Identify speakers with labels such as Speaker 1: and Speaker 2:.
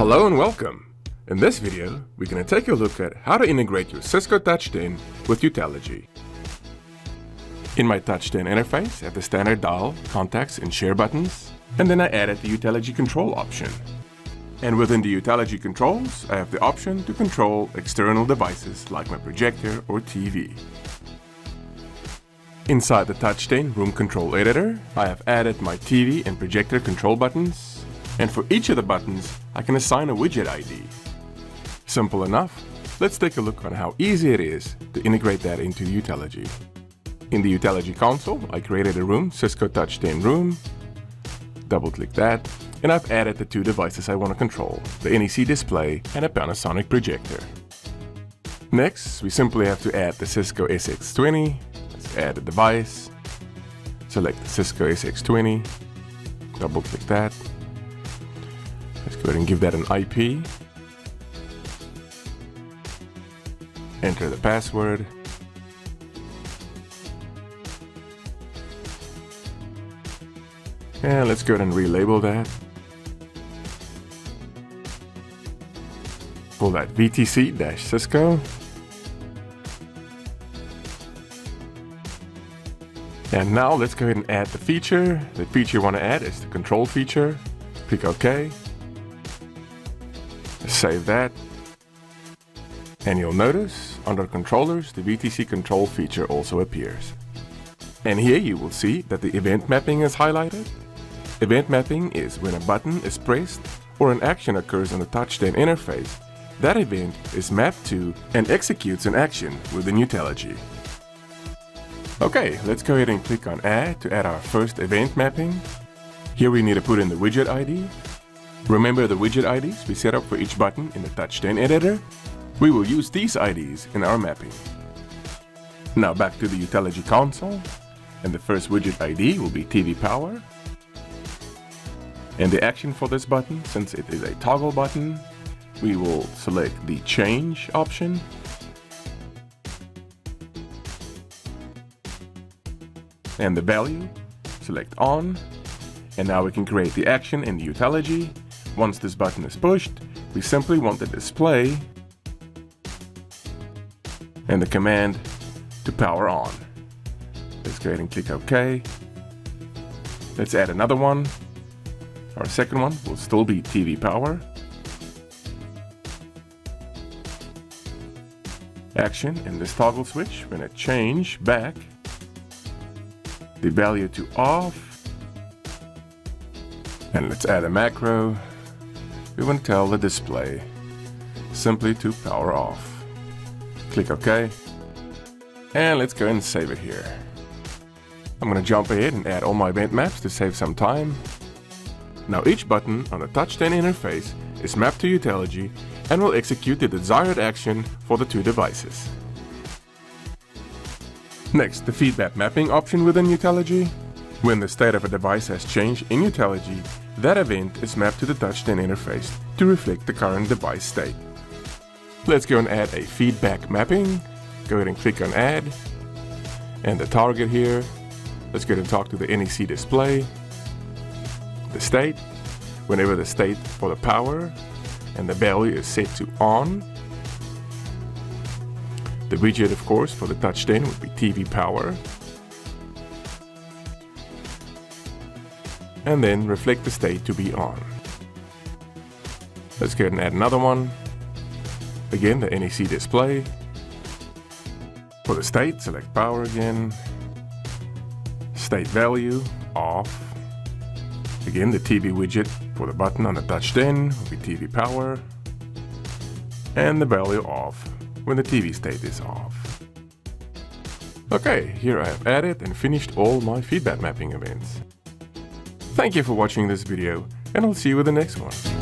Speaker 1: Hello and welcome! In this video, we're going to take a look at how to integrate your Cisco Touch 10 with Utelogy. In my Touch 10 interface, I have the standard dial, contacts, and share buttons, and then I added the Utelogy control option. And within the Utelogy controls, I have the option to control external devices like my projector or TV. Inside the Touch 10 Room Control Editor, I have added my TV and projector control buttons, and for each of the buttons, I can assign a widget ID. Simple enough. Let's take a look on how easy it is to integrate that into Utelogy. In the Utelogy console, I created a room, Cisco Touch 10 Room. Double-click that, and I've added the two devices I want to control, the NEC display and a Panasonic projector. Next, we simply have to add the Cisco SX20. Let's add a device. Select the Cisco SX20. Double-click that. Let's go ahead and give that an IP. Enter the password. And let's go ahead and relabel that. Call that VTC-Cisco. And now let's go ahead and add the feature. The feature you want to add is the control feature. Click OK. Save that. And you'll notice under controllers, the VTC control feature also appears. And here you will see that the event mapping is highlighted. Event mapping is when a button is pressed or an action occurs on the Touch 10 interface. That event is mapped to and executes an action within Utelogy. Okay, let's go ahead and click on Add to add our first event mapping. Here we need to put in the widget ID. Remember the widget IDs we set up for each button in the Touch 10 editor? We will use these IDs in our mapping. Now back to the Utelogy console, and the first widget ID will be TV power. And the action for this button, since it is a toggle button, we will select the change option. And the value, select on. And now we can create the action in the Utelogy. Once this button is pushed, we simply want the display and the command to power on. Let's go ahead and click OK. Let's add another one. Our second one will still be TV power. Action in this toggle switch, when it change back the value to off. And let's add a macro. We want to tell the display simply to power off. Click OK. And let's go and save it here. I'm going to jump ahead and add all my event maps to save some time. Now each button on the Touch 10 interface is mapped to Utelogy and will execute the desired action for the two devices. Next, the feedback mapping option within Utelogy. When the state of a device has changed in Utelogy, that event is mapped to the Touch 10 interface to reflect the current device state. Let's go and add a feedback mapping. Go ahead and click on Add. And the target here, let's go ahead and talk to the NEC display. The state, whenever the state for the power and the value is set to on. The widget, of course, for the Touch 10 would be TV power. And then reflect the state to be on. Let's go ahead and add another one. Again, the NEC display. For the state, select power again. State value, off. Again, the TV widget for the button on the Touch 10 will be TV power. And the value off when the TV state is off. Okay, here I have added and finished all my feedback mapping events. Thank you for watching this video, and I'll see you with the next one.